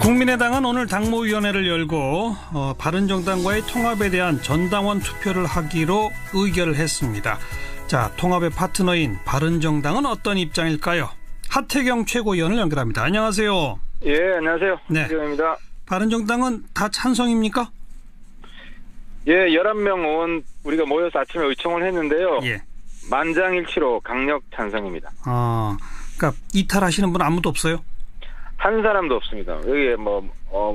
국민의당은 오늘 당무위원회를 열고 바른정당과의 통합에 대한 전당원 투표를 하기로 의결을 했습니다. 자, 통합의 파트너인 바른정당은 어떤 입장일까요? 하태경 최고위원을 연결합니다. 안녕하세요. 예, 안녕하세요. 네. 하태경입니다. 바른정당은 다 찬성입니까? 예, 11명 의원 우리가 모여서 아침에 의총을 했는데요. 예. 만장일치로 강력 찬성입니다. 그러니까 이탈하시는 분 아무도 없어요? 한 사람도 없습니다. 여기에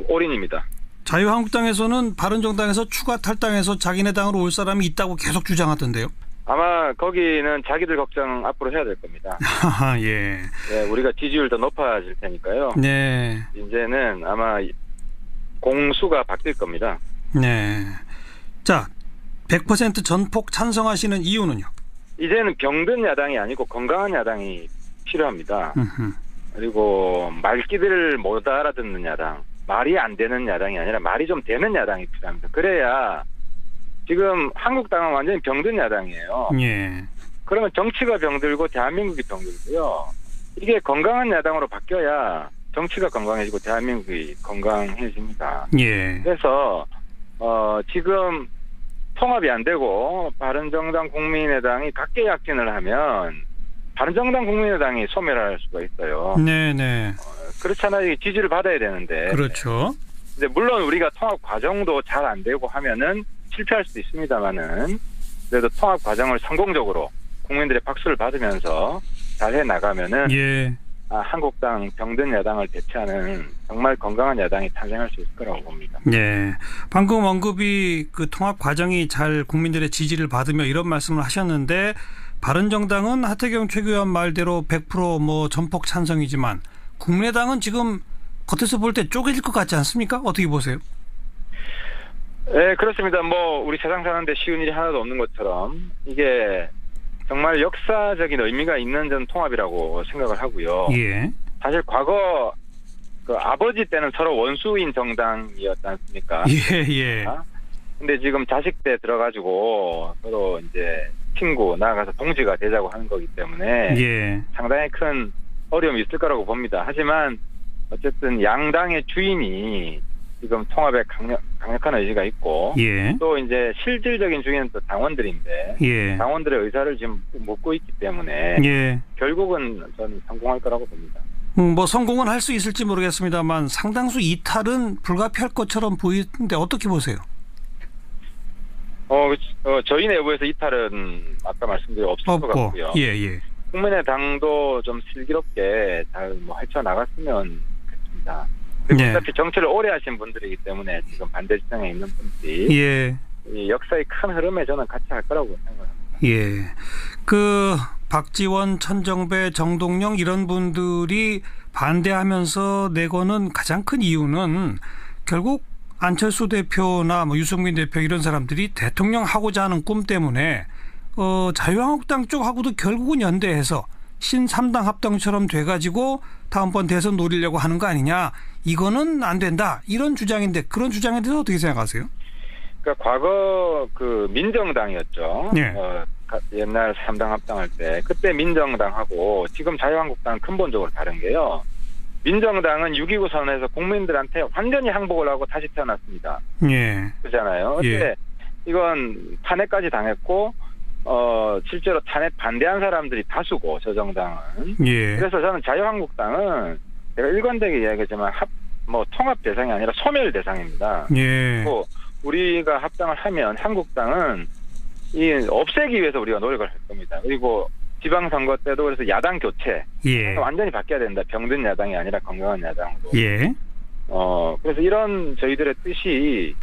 올인입니다. 자유한국당에서는 바른정당에서 추가 탈당해서 자기네 당으로 올 사람이 있다고 계속 주장하던데요. 아마 거기는 자기들 걱정 앞으로 해야 될 겁니다. 예. 예, 우리가 지지율 더 높아질 테니까요. 네. 이제는 아마 공수가 바뀔 겁니다. 네. 자, 100% 전폭 찬성하시는 이유는요? 이제는 병든 야당이 아니고 건강한 야당이 필요합니다. 그리고 말귀들을 못 알아듣는 야당, 말이 안 되는 야당이 아니라 말이 좀 되는 야당이 필요합니다. 그래야 지금 한국당은 완전히 병든 야당이에요. 예. 그러면 정치가 병들고 대한민국이 병들고요. 이게 건강한 야당으로 바뀌어야 정치가 건강해지고 대한민국이 건강해집니다. 예. 그래서 지금 통합이 안 되고 바른정당 국민의당이 각계약진을 하면 바른정당 국민의당이 소멸할 수가 있어요. 네네. 그렇잖아요. 지지를 받아야 되는데. 그렇죠. 근데 물론 우리가 통합 과정도 잘 안 되고 하면은 실패할 수도 있습니다만은 그래도 통합 과정을 성공적으로 국민들의 박수를 받으면서 잘 해 나가면은 예. 한국당 병든 야당을 대체하는 정말 건강한 야당이 탄생할 수 있을 거라고 봅니다. 네. 방금 언급이 그 통합 과정이 잘 국민들의 지지를 받으며 이런 말씀을 하셨는데 바른정당은 하태경 최고위원 말대로 100% 전폭 찬성이지만 국민의당은 지금 겉에서 볼 때 쪼개질 것 같지 않습니까? 어떻게 보세요? 네, 그렇습니다. 우리 세상 사는데 쉬운 일이 하나도 없는 것처럼 이게 정말 역사적인 의미가 있는 전 통합이라고 생각을 하고요. 예. 사실 과거 그 아버지 때는 서로 원수인 정당이었지 않습니까? 예. 근데 지금 자식 때 들어가지고 서로 이제 친구 나아가서 동지가 되자고 하는 거기 때문에 예. 상당히 큰 어려움이 있을 거라고 봅니다. 하지만 어쨌든 양당의 주인이 지금 통합에 강력한 의지가 있고 예. 또 이제 실질적인 주인은 또 당원들인데 예. 당원들의 의사를 지금 묻고 있기 때문에 예. 결국은 저는 성공할 거라고 봅니다. 성공은 할 수 있을지 모르겠습니다만 상당수 이탈은 불가피할 것처럼 보이는데 어떻게 보세요? 저희 내부에서 이탈은 아까 말씀드린 없을 것 같고요. 예. 국민의당도 좀 슬기롭게 잘 헤쳐나갔으면 좋겠습니다. 그리고 어차피 정치를 오래 하신 분들이기 때문에 지금 반대 지정에 있는 분들이 예. 이 역사의 큰 흐름에 저는 같이 할 거라고 생각합니다. 예. 그 박지원, 천정배, 정동영 이런 분들이 반대하면서 내거는 가장 큰 이유는 결국 안철수 대표나 유승민 대표 이런 사람들이 대통령 하고자 하는 꿈 때문에 자유한국당 쪽하고도 결국은 연대해서 신3당 합당처럼 돼가지고 다음번 대선 노리려고 하는 거 아니냐. 이거는 안 된다. 이런 주장인데 그런 주장에 대해서 어떻게 생각하세요? 그러니까 과거 그 민정당이었죠. 네. 옛날 3당 합당할 때 그때 민정당하고 지금 자유한국당은 근본적으로 다른 게요. 민정당은 6.29 선언에서 국민들한테 완전히 항복을 하고 다시 태어났습니다. 예. 그렇잖아요. 근데 이건 탄핵까지 당했고 실제로 탄핵 반대한 사람들이 다수고 저 정당은. 예. 그래서 저는 자유한국당은 제가 일관되게 이야기하지만 통합 대상이 아니라 소멸 대상입니다. 예. 그리고 우리가 합당을 하면 한국당은 없애기 위해서 우리가 노력을 할 겁니다. 그리고 지방선거 때도 그래서 야당 교체 완전히 바뀌어야 된다. 병든 야당이 아니라 건강한 야당으로. 예. 그래서 이런 저희들의 뜻이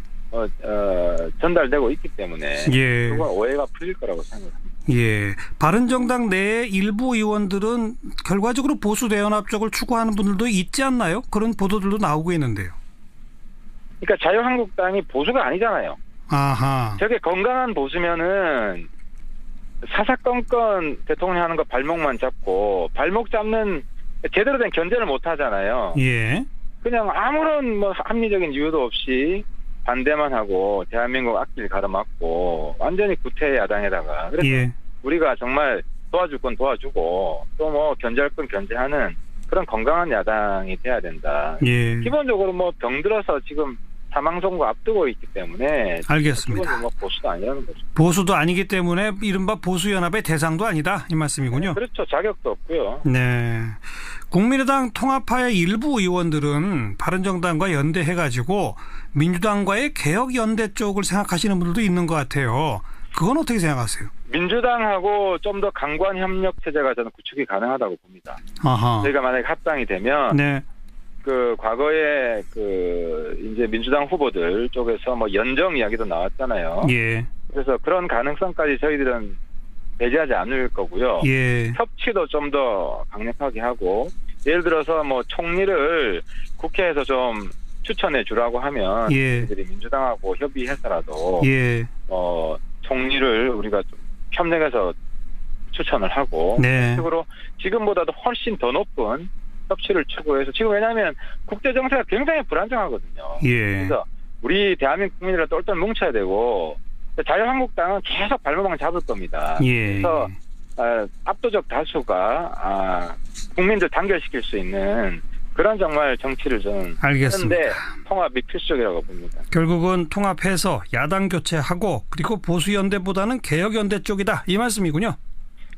전달되고 있기 때문에 그건 오해가 풀릴 거라고 생각합니다. 예. 바른정당 내 일부 의원들은 결과적으로 보수 대연합 쪽을 추구하는 분들도 있지 않나요? 그런 보도들도 나오고 있는데요. 그러니까 자유한국당이 보수가 아니잖아요. 아하. 저게 건강한 보수면은 사사건건 대통령 하는 거 발목만 잡고 발목 잡는 제대로 된 견제를 못 하잖아요. 예. 그냥 아무런 합리적인 이유도 없이 반대만 하고 대한민국 앞길 가로막고 완전히 구태 야당에다가 그래서 우리가 정말 도와줄 건 도와주고 또 견제할 건 견제하는 그런 건강한 야당이 돼야 된다. 예. 기본적으로 뭐 병들어서 지금 사망 선고 앞두고 있기 때문에 알겠습니다. 기본적으로 뭐 보수도 아니라는 거죠. 보수도 아니기 때문에 이른바 보수연합의 대상도 아니다 이 말씀이군요. 그렇죠. 자격도 없고요. 네. 국민의당 통합파의 일부 의원들은 바른정당과 연대해가지고 민주당과의 개혁연대 쪽을 생각하시는 분들도 있는 것 같아요. 그건 어떻게 생각하세요? 민주당하고 좀 더 강관 협력 체제가 저는 구축이 가능하다고 봅니다. 아하. 저희가 만약에 합당이 되면 네. 그 과거에 그 이제 민주당 후보들 쪽에서 뭐 연정 이야기도 나왔잖아요. 예. 그래서 그런 가능성까지 저희들은 배제하지 않을 거고요. 예. 협치도 좀 더 강력하게 하고 예를 들어서 뭐 총리를 국회에서 좀 추천해 주라고 하면 예. 저희들이 민주당하고 협의해서라도 예. 총리를 우리가 좀 협력해서 추천을 하고 네. 식으로 지금보다도 훨씬 더 높은 협치를 추구해서 지금 왜냐하면 국제 정세가 굉장히 불안정하거든요. 예. 그래서 우리 대한민국 국민들은 똘똘 뭉쳐야 되고 자유한국당은 계속 발목을 잡을 겁니다. 예. 그래서 압도적 다수가 국민들 단결시킬 수 있는 그런 정말 정치를 저는 알겠습니다. 하는데 통합이 필수적이라고 봅니다. 결국은 통합해서 야당 교체하고 그리고 보수연대보다는 개혁연대 쪽이다 이 말씀이군요.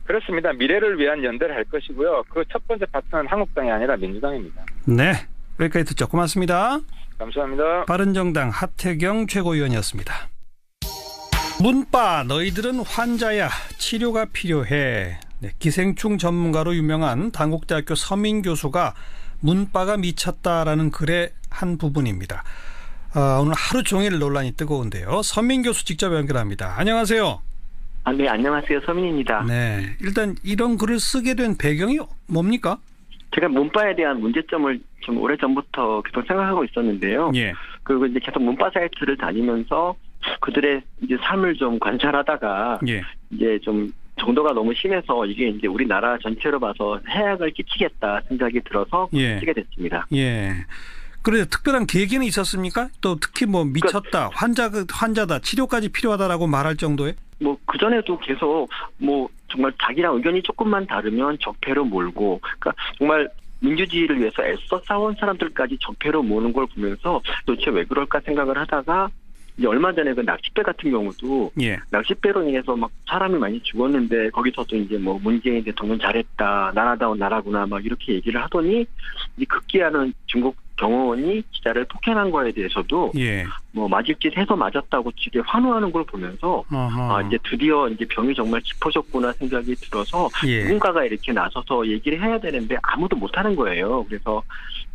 그렇습니다. 미래를 위한 연대를 할 것이고요. 그 첫 번째 파트너는 한국당이 아니라 민주당입니다. 네. 여기까지 듣죠. 고맙습니다. 감사합니다. 바른정당 하태경 최고위원이었습니다. 문빠 너희들은 환자야 치료가 필요해. 네, 기생충 전문가로 유명한 단국대학교 서민 교수가 문빠가 미쳤다라는 글의 한 부분입니다. 오늘 하루 종일 논란이 뜨거운데요. 서민 교수 직접 연결합니다. 안녕하세요. 네, 안녕하세요. 서민입니다. 네, 일단 이런 글을 쓰게 된 배경이 뭡니까? 제가 문바에 대한 문제점을 좀 오래전부터 계속 생각하고 있었는데요. 예. 그리고 이제 계속 문바 사이트를 다니면서 그들의 이제 삶을 좀 관찰하다가 예. 이제 좀 정도가 너무 심해서 이게 이제 우리나라 전체로 봐서 해악을 끼치겠다 생각이 들어서 예. 쓰게 됐습니다. 예. 그래서 특별한 계기는 있었습니까? 또 특히 뭐 미쳤다, 환자다, 치료까지 필요하다라고 말할 정도에? 뭐 그전에도 계속 뭐 정말 자기랑 의견이 조금만 다르면 적폐로 몰고, 그러니까 정말 민주주의를 위해서 애써 싸운 사람들까지 적폐로 모는 걸 보면서 도대체 왜 그럴까 생각을 하다가 이제 얼마 전에 그 낚싯배 같은 경우도 예. 낚싯배로 인해서 막 사람이 많이 죽었는데 거기서도 이제 뭐 문재인 대통령 잘했다, 나라다운 나라구나 막 이렇게 얘기를 하더니 이 급기야는 중국 경호원이 기자를 폭행한 거에 대해서도 예. 뭐 맞을 짓 해서 맞았다고 되게 환호하는 걸 보면서 이제 드디어 이제 병이 정말 짚어졌구나 생각이 들어서 예. 누군가가 이렇게 나서서 얘기를 해야 되는데 아무도 못하는 거예요. 그래서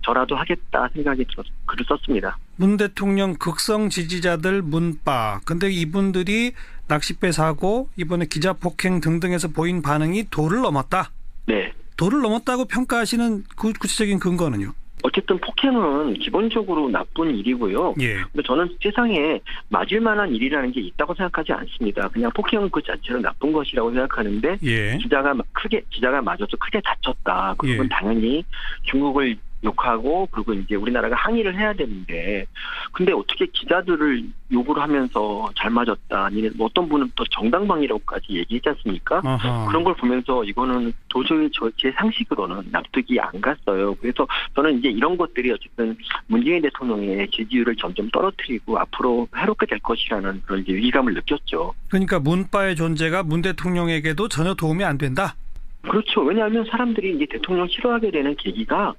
저라도 하겠다 생각이 들어서 글을 썼습니다. 문 대통령 극성 지지자들 문빠. 근데 이분들이 낚싯배 사고 이번에 기자 폭행 등등에서 보인 반응이 도를 넘었다. 네. 도를 넘었다고 평가하시는 그 구체적인 근거는요? 어쨌든 폭행은 기본적으로 나쁜 일이고요. 예. 근데 저는 세상에 맞을 만한 일이라는 게 있다고 생각하지 않습니다. 그냥 폭행은 그 자체로 나쁜 것이라고 생각하는데 예. 기자가 맞아서 크게 다쳤다. 그건 예. 당연히 중국을 욕하고 그리고 이제 우리나라가 항의를 해야 되는데 근데 어떻게 기자들을 욕을 하면서 잘 맞았다 아니면 뭐 어떤 분은 또 정당방위라고까지 얘기했지 않습니까? 아하. 그런 걸 보면서 이거는 도저히 제 상식으로는 납득이 안 갔어요. 그래서 저는 이제 이런 것들이 어쨌든 문재인 대통령의 지지율을 점점 떨어뜨리고 앞으로 해롭게 될 것이라는 그런 이제 위기감을 느꼈죠. 그러니까 문빠의 존재가 문 대통령에게도 전혀 도움이 안 된다? 그렇죠. 왜냐하면 사람들이 이제 대통령 싫어하게 되는 계기가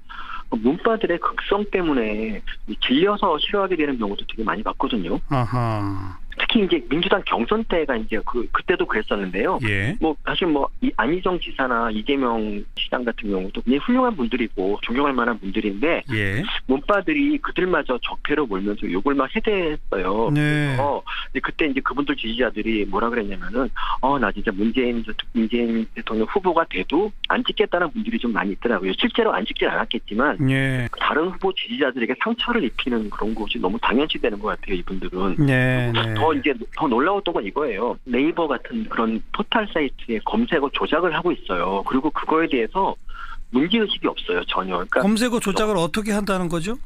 문바들의 극성 때문에 질려서 싫어하게 되는 경우도 되게 많이 봤거든요. 아하. 특히 이제 민주당 경선 때가 이제 그때도 그랬었는데요. 예. 뭐 사실 뭐 안희정 지사나 이재명 시장 같은 경우도 굉장히 훌륭한 분들이고 존경할 만한 분들인데 예. 문바들이 그들마저 적폐로 몰면서 욕을 막 해대했어요. 네. 그래서 그때 이제 그분들 지지자들이 뭐라 그랬냐면은 나 진짜 문재인 대통령 후보가 돼도 안 찍겠다는 분들이 좀 많이 있더라고요. 실제로 안 찍진 않았겠지만 예. 다른 후보 지지자들에게 상처를 입히는 그런 것이 너무 당연시되는 것 같아요. 이분들은. 네. 더 놀라웠던 건 이거예요. 네이버 같은 그런 포털 사이트에 검색어 조작을 하고 있어요. 그리고 그거에 대해서 문제의식이 없어요. 전혀. 그러니까 검색어 조작을 어떻게 한다는 거죠?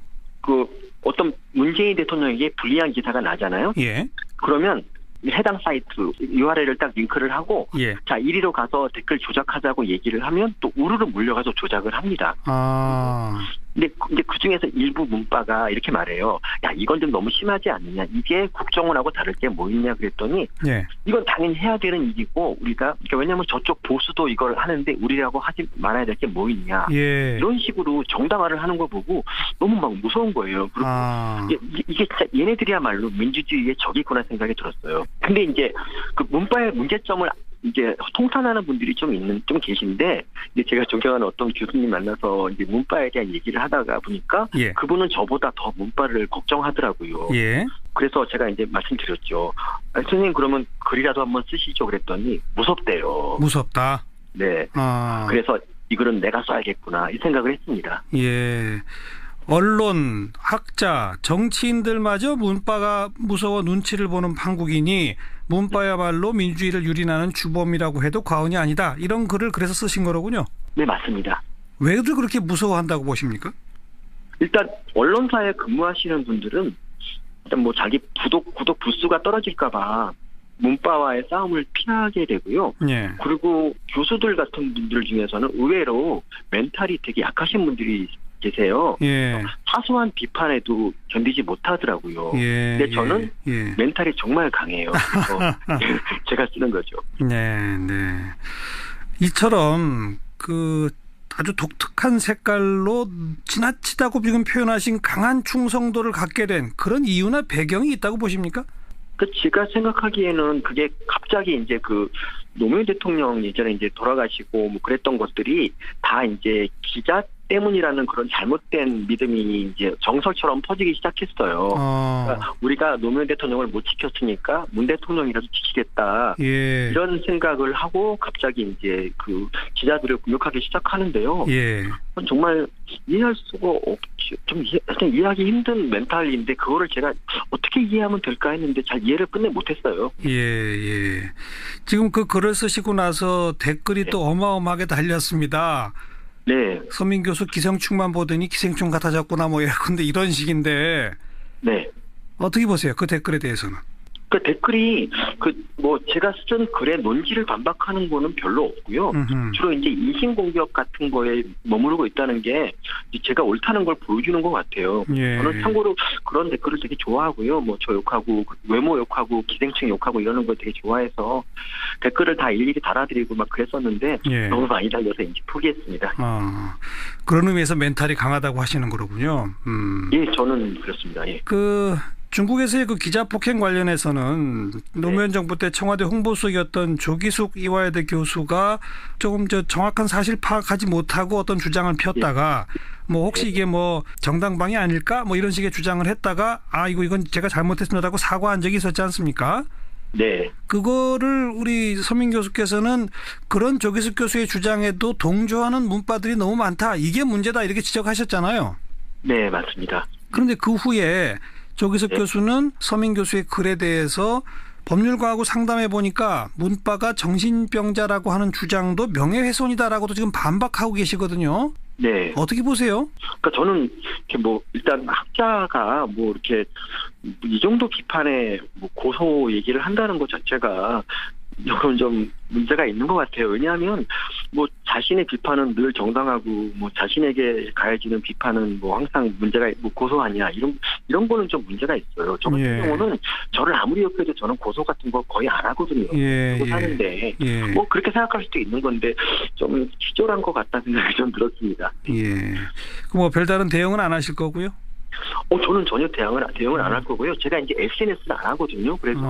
어떤 문재인 대통령에게 불리한 기사가 나잖아요. 예. 그러면 해당 사이트 URL을 딱 링크를 하고 예. 자, 이리로 가서 댓글 조작하자고 얘기를 하면 또 우르르 몰려가서 조작을 합니다. 근데 그 중에서 일부 문바가 이렇게 말해요. 야, 이건 좀 너무 심하지 않느냐. 이게 국정원하고 다를 게 뭐 있냐 그랬더니 예. 이건 당연히 해야 되는 일이고 우리가 그러니까 왜냐하면 저쪽 보수도 이걸 하는데 우리라고 하지 말아야 될 게 뭐 있냐. 예. 이런 식으로 정당화를 하는 거 보고 너무 막 무서운 거예요. 그리고 이게 진짜 얘네들이야말로 민주주의의 적이구나 생각이 들었어요. 근데 이제 그 문바의 문제점을 이제 통탄하는 분들이 좀 계신데, 이제 제가 존경하는 어떤 교수님 만나서 이제 문바에 대한 얘기를 하다가 보니까 예. 그분은 저보다 더 문바를 걱정하더라고요. 예. 그래서 제가 이제 말씀드렸죠. 선생님 그러면 글이라도 한번 쓰시죠 그랬더니 무섭대요. 무섭다. 네. 그래서 이 글은 내가 써야겠구나 이 생각을 했습니다. 예. 언론, 학자, 정치인들마저 문바가 무서워 눈치를 보는 한국인이 문바야말로 민주주의를 유린하는 주범이라고 해도 과언이 아니다. 이런 글을 그래서 쓰신 거로군요. 네, 맞습니다. 왜들 그렇게 무서워한다고 보십니까? 일단 언론사에 근무하시는 분들은 일단 뭐 자기 구독 부수가 떨어질까 봐 문바와의 싸움을 피하게 되고요. 예. 그리고 교수들 같은 분들 중에서는 의외로 멘탈이 되게 약하신 분들이 계세요. 예. 사소한 비판에도 견디지 못하더라고요. 예. 근데 저는 예. 멘탈이 정말 강해요. 그래서 제가 쓰는 거죠. 네, 네. 이처럼 그 아주 독특한 색깔로 지나치다고 지금 표현하신 강한 충성도를 갖게 된 그런 이유나 배경이 있다고 보십니까? 제가 생각하기에는 그게 갑자기 이제 그 노무현 대통령 예전에 이제 돌아가시고 뭐 그랬던 것들이 다 이제 기자 때문이라는 그런 잘못된 믿음이 이제 정설처럼 퍼지기 시작했어요. 그러니까 우리가 노무현 대통령을 못 지켰으니까 문 대통령이라도 지키겠다. 예. 이런 생각을 하고 갑자기 이제 그 기자들을 공격하기 시작하는데요. 예. 정말 이해할 수가 없죠. 좀 이해하기 힘든 멘탈인데 그거를 제가 어떻게 이해하면 될까 했는데 잘 이해를 끝내 못했어요. 예, 예. 지금 그 글을 쓰시고 나서 댓글이 또 어마어마하게 달렸습니다. 네. 서민 교수 기생충만 보더니 기생충 같아졌구나 뭐 예컨대 이런 식인데. 네. 어떻게 보세요? 그 댓글에 대해서는? 그 댓글이 뭐 제가 쓴 글의 논지를 반박하는 거는 별로 없고요. 주로 이제 인신공격 같은 거에 머무르고 있다는 게 제가 옳다는 걸 보여주는 것 같아요. 예. 저는 참고로 그런 댓글을 되게 좋아하고요. 뭐 저 욕하고 외모 욕하고 기생충 욕하고 이러는 걸 되게 좋아해서 댓글을 다 일일이 달아드리고 막 그랬었는데 예. 너무 많이 달려서 이제 포기했습니다. 그런 의미에서 멘탈이 강하다고 하시는 거로군요. 예, 저는 그렇습니다. 예. 중국에서의 그 기자 폭행 관련해서는 노무현 정부 때 청와대 홍보수석이었던 조기숙 이화여대 교수가 조금 정확한 사실 파악하지 못하고 어떤 주장을 폈다가 뭐 혹시 이게 뭐 정당방위 아닐까 뭐 이런 식의 주장을 했다가 이건 제가 잘못했습니다라고 사과한 적이 있었지 않습니까? 네. 그거를 우리 서민 교수께서는 그런 조기숙 교수의 주장에도 동조하는 문바들이 너무 많다. 이게 문제다 이렇게 지적하셨잖아요. 네, 맞습니다. 그런데 그 후에 조기숙 교수는 서민 교수의 글에 대해서 법률가하고 상담해 보니까 문바가 정신병자라고 하는 주장도 명예훼손이다라고도 지금 반박하고 계시거든요. 네. 어떻게 보세요? 그러니까 저는 이렇게 뭐 일단 학자가 뭐 이렇게 이 정도 비판에 뭐 고소 얘기를 한다는 것 자체가 이건 좀 문제가 있는 것 같아요. 왜냐하면 뭐 자신의 비판은 늘 정당하고 뭐 자신에게 가해지는 비판은 뭐 항상 문제가 뭐 고소하냐 이런 거는 좀 문제가 있어요. 저 같은 경우는 저를 아무리 욕해도 저는 고소 같은 거 거의 안 하거든요. 사는데 뭐 그렇게 생각할 수도 있는 건데 좀 치졸한 것 같다는 생각이 좀 들었습니다. 예. 뭐 별다른 대응은 안 하실 거고요? 저는 전혀 대응을 안 할 거고요. 제가 이제 SNS를 안 하거든요. 그래서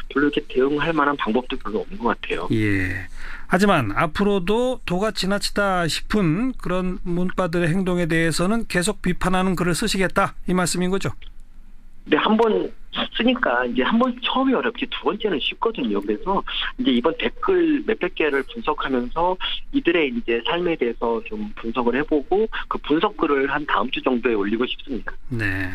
별로 이렇게 대응할 만한 방법도 별로 없는 것 같아요. 예. 하지만 앞으로도 도가 지나치다 싶은 그런 문바들의 행동에 대해서는 계속 비판하는 글을 쓰시겠다 이 말씀인 거죠? 네, 한번 쓰니까 이제 한 번 처음이 어렵지 두 번째는 쉽거든요. 그래서 이제 이번 댓글 몇백 개를 분석하면서 이들의 이제 삶에 대해서 좀 분석을 해보고 그 분석글을 한 다음 주 정도에 올리고 싶습니다. 네,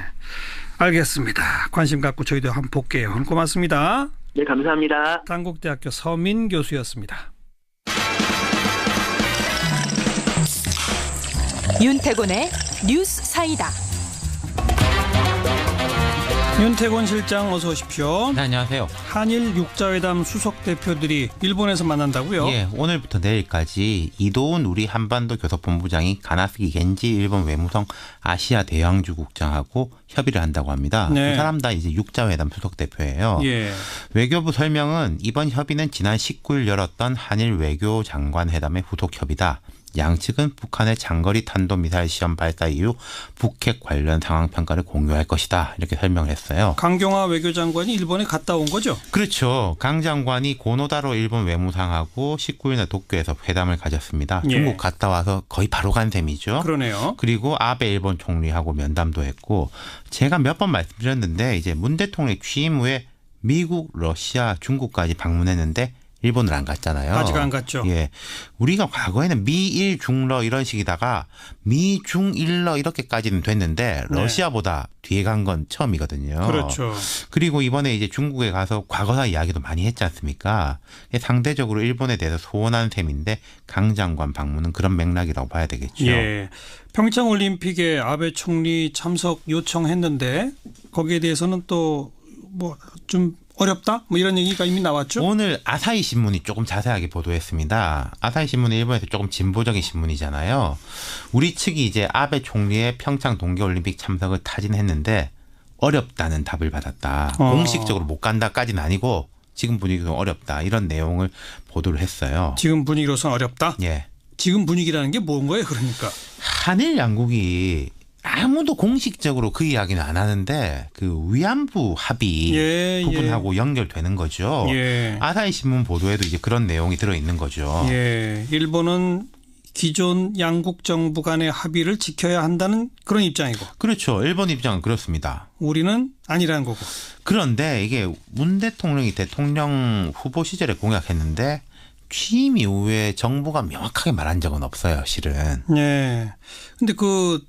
알겠습니다. 관심 갖고 저희도 한번 볼게요. 고맙습니다. 네, 감사합니다. 단국대학교 서민 교수였습니다. 윤태곤의 뉴스 사이다. 윤태곤 실장 어서 오십시오. 네, 안녕하세요. 한일 육자회담 수석 대표들이 일본에서 만난다고요? 예, 오늘부터 내일까지 이도훈 우리 한반도 교섭본부장이 가나스기 겐지 일본 외무성 아시아 대양주 국장하고 협의를 한다고 합니다. 네. 두 사람 다 이제 육자회담 수석 대표예요. 예. 외교부 설명은 이번 협의는 지난 19일 열었던 한일 외교장관 회담의 후속 협의다. 양측은 북한의 장거리 탄도미사일 시험 발사 이후 북핵 관련 상황 평가를 공유할 것이다. 이렇게 설명을 했어요. 강경화 외교장관이 일본에 갔다 온 거죠? 그렇죠. 강 장관이 고노다로 일본 외무상하고 19일날 도쿄에서 회담을 가졌습니다. 예. 중국 갔다 와서 거의 바로 간 셈이죠. 그러네요. 그리고 아베 일본 총리하고 면담도 했고, 제가 몇 번 말씀드렸는데 이제 문 대통령이 취임 후에 미국, 러시아, 중국까지 방문했는데 일본을 안 갔잖아요. 아직 안 갔죠. 예, 우리가 과거에는 미일 중러 이런 식이다가 미중일러 이렇게까지는 됐는데 러시아보다 뒤에 간 건 처음이거든요. 그렇죠. 그리고 이번에 이제 중국에 가서 과거사 이야기도 많이 했지 않습니까? 상대적으로 일본에 대해서 소원한 셈인데 강 장관 방문은 그런 맥락이라고 봐야 되겠죠. 예. 평창 올림픽에 아베 총리 참석 요청했는데 거기에 대해서는 또 뭐 좀 어렵다? 뭐 이런 얘기가 이미 나왔죠? 오늘 아사히 신문이 조금 자세하게 보도했습니다. 아사히 신문은 일본에서 조금 진보적인 신문이잖아요. 우리 측이 이제 아베 총리의 평창 동계올림픽 참석을 타진했는데 어렵다는 답을 받았다. 공식적으로 못 간다까지는 아니고 지금 분위기도 어렵다. 이런 내용을 보도를 했어요. 지금 분위기로서는 어렵다? 예. 지금 분위기라는 게 뭔 거예요, 그러니까? 한일 양국이 아무도 공식적으로 그 이야기는 안 하는데 그 위안부 합의 부분하고 연결되는 거죠. 예. 아사히 신문 보도에도 이제 그런 내용이 들어있는 거죠. 예. 일본은 기존 양국 정부 간의 합의를 지켜야 한다는 그런 입장이고. 그렇죠. 일본 입장은 그렇습니다. 우리는 아니라는 거고. 그런데 이게 문 대통령이 대통령 후보 시절에 공약했는데 취임 이후에 정부가 명확하게 말한 적은 없어요, 실은. 네. 근데 그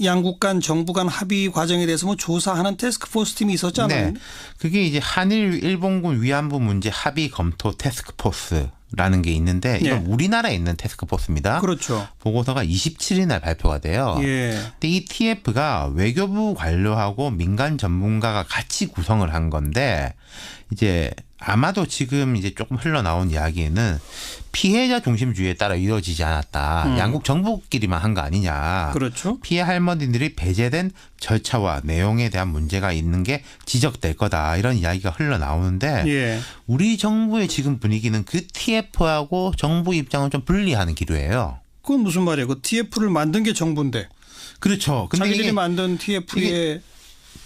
양국 간 정부 간 합의 과정에 대해서 뭐 조사하는 태스크포스 팀이 있었잖아요. 네. 그게 이제 한일 일본군 위안부 문제 합의 검토 태스크포스라는 게 있는데 이건 우리나라에 있는 태스크포스입니다. 그렇죠. 보고서가 27일 날 발표가 돼요. 예. 근데 이 TF가 외교부 관료하고 민간 전문가가 같이 구성을 한 건데 이제 아마도 지금 이제 조금 흘러나온 이야기에는 피해자 중심주의에 따라 이루어지지 않았다. 양국 정부끼리만 한 거 아니냐. 그렇죠. 피해 할머니들이 배제된 절차와 내용에 대한 문제가 있는 게 지적될 거다. 이런 이야기가 흘러나오는데 예. 우리 정부의 지금 분위기는 그 TF하고 정부 입장을 좀 분리하는 기류예요. 그건 무슨 말이에요? 그 TF를 만든 게 정부인데. 그렇죠. 근데 자기들이 이게 만든 TF에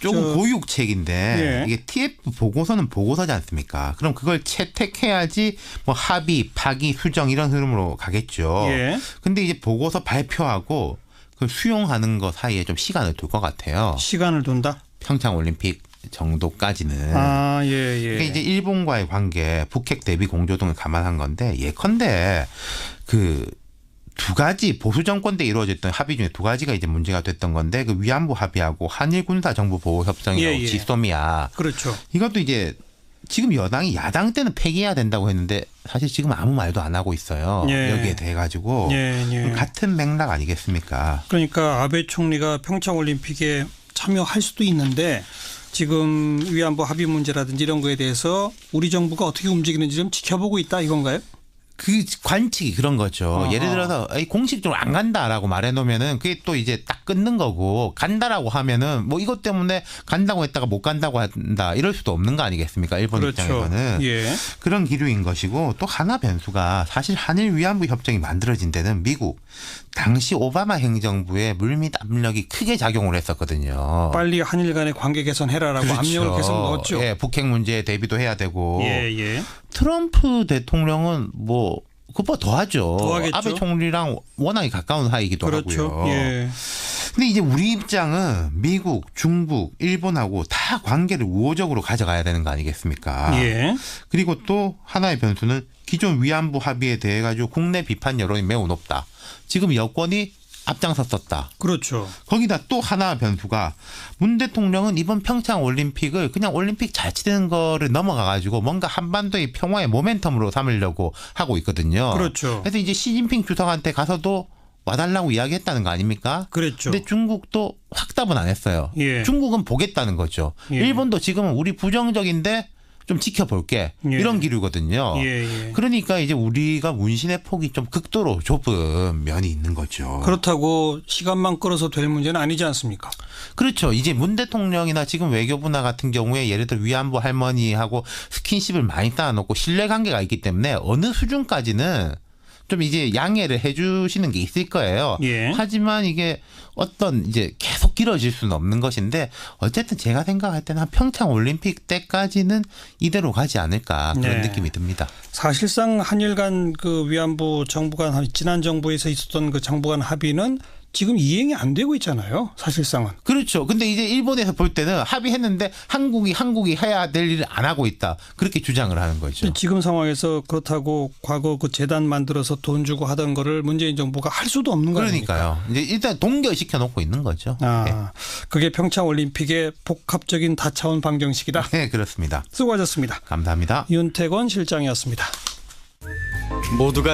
조금 고육책인데 예. 이게 TF 보고서는 보고서지 않습니까? 그럼 그걸 채택해야지 뭐 합의, 파기, 수정 이런 흐름으로 가겠죠. 예. 근데 이제 보고서 발표하고 그걸 수용하는 거 사이에 좀 시간을 둘 것 같아요. 시간을 둔다? 평창 올림픽 정도까지는. 아, 예, 예. 그러니까 이제 일본과의 관계, 북핵 대비 공조 등을 감안한 건데 예컨대 그 두 가지 보수 정권 때 이루어졌던 합의 중에 두 가지가 이제 문제가 됐던 건데 그 위안부 합의하고 한일 군사 정부 보호 협정이라고 예, 예. 지소미아. 그렇죠. 이것도 이제 지금 여당이 야당 때는 폐기해야 된다고 했는데 사실 지금 아무 말도 안 하고 있어요. 예. 여기에 대해 가지고 예. 같은 맥락 아니겠습니까? 그러니까 아베 총리가 평창 올림픽에 참여할 수도 있는데 지금 위안부 합의 문제라든지 이런 거에 대해서 우리 정부가 어떻게 움직이는지 좀 지켜보고 있다 이건가요? 그 관측이 그런 거죠. 어허. 예를 들어서 공식적으로 안 간다라고 말해놓으면은 그게 또 이제 딱 끊는 거고 간다라고 하면은 뭐 이것 때문에 간다고 했다가 못 간다고 한다 이럴 수도 없는 거 아니겠습니까? 일본 그렇죠. 입장에서는. 예. 그런 기류인 것이고 또 하나 변수가 사실 한일 위안부 협정이 만들어진 데는 미국 당시 오바마 행정부의 물밑 압력이 크게 작용을 했었거든요. 빨리 한일 간의 관계 개선해라라고 그렇죠. 압력을 계속 넣었죠. 예, 북핵 문제에 대비도 해야 되고. 예. 트럼프 대통령은 뭐 그것보다 더 하죠. 더 하겠죠. 아베 총리랑 워낙에 가까운 사이이기도 그렇죠. 하고요. 예. 근데 이제 우리 입장은 미국, 중국, 일본하고 다 관계를 우호적으로 가져가야 되는 거 아니겠습니까? 예. 그리고 또 하나의 변수는 기존 위안부 합의에 대해 가지고 국내 비판 여론이 매우 높다. 지금 여권이 앞장섰었다. 그렇죠. 거기다 또 하나 변수가 문 대통령은 이번 평창 올림픽을 그냥 올림픽 잘 치는 거를 넘어가 가지고 뭔가 한반도의 평화의 모멘텀으로 삼으려고 하고 있거든요. 그렇죠. 그래서 이제 시진핑 주석한테 가서도 와달라고 이야기했다는 거 아닙니까? 그랬죠. 근데 중국도 확답은 안 했어요. 예. 중국은 보겠다는 거죠. 예. 일본도 지금은 우리 부정적인데 좀 지켜볼게. 예. 이런 기류거든요. 예. 그러니까 이제 우리가 문신의 폭이 좀 극도로 좁은 면이 있는 거죠. 그렇다고 시간만 끌어서 될 문제는 아니지 않습니까? 그렇죠. 이제 문 대통령이나 지금 외교부나 같은 경우에 예를 들어 위안부 할머니하고 스킨십을 많이 쌓아놓고 신뢰관계가 있기 때문에 어느 수준까지는 좀 이제 양해를 해주시는 게 있을 거예요. 예. 하지만 이게 어떤 이제 계속 길어질 수는 없는 것인데 어쨌든 제가 생각할 때는 한 평창 올림픽 때까지는 이대로 가지 않을까 그런 네. 느낌이 듭니다. 사실상 한일 간 그 위안부 정부 간 지난 정부에서 있었던 그 정부 간 합의는 지금 이행이 안 되고 있잖아요. 사실상은. 그렇죠. 근데 이제 일본에서 볼 때는 합의했는데 한국이 해야 될 일을 안 하고 있다. 그렇게 주장을 하는 거죠. 지금 상황에서 그렇다고 과거 그 재단 만들어서 돈 주고 하던 거를 문재인 정부가 할 수도 없는 거 아닙니까? 그러니까요. 이제 일단 동결시켜 놓고 있는 거죠. 네. 그게 평창 올림픽의 복합적인 다차원 방정식이다. 네, 그렇습니다. 수고하셨습니다. 감사합니다. 윤태권 실장이었습니다. 모두가